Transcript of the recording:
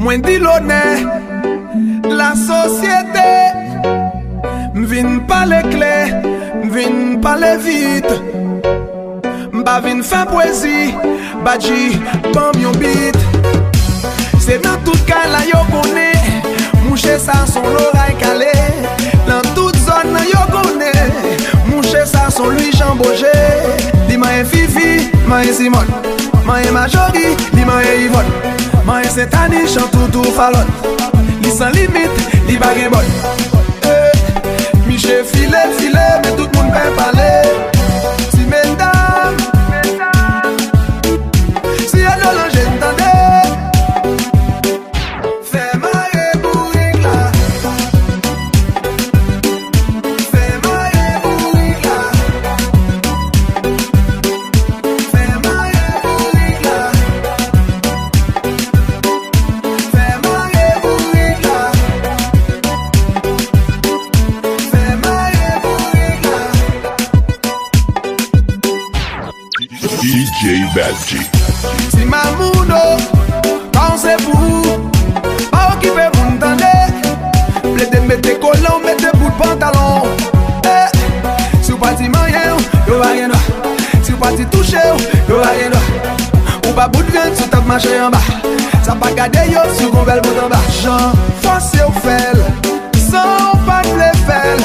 Moins dit l'honneur, la société. M'vin pas les clés, m'vin pas les vite. M'ba vin faire poésie, badji, bam yon beat. C'est dans tout cas là yo connaît, mouché ça son l'oreille calé. Dans toute zone yo connaît, mouché ça son lui chambogé. Di ma Fifi, ma Simone, ma Majori, di ma Yvonne. Ma Saint-Annie chante tout fallon. Li sans limite, li bagay bon. Miché filé, mais tout le monde peut parler. Si mesdames, si y'a de l'ange, j'entendais. Fais marrer bourrique là. Fais marrer bourrique là. Fais marrer bourrique là. Fais marrer bourrique là. Fais marrer bourrique là. DJ Badji. Si Mamouno, pensez pour vous, pas occupé pour m'entendre. Plaidez mettez collant, mettez bout de pantalon. Si vous parti moyen, vous va rien. Si vous parti touché, vous va rien. Ou pas bout de viande, si vous marché en bas. Ça pas garder yo, si vous belle bout en bas. Jean, forcez au fel, sans pas de les fel.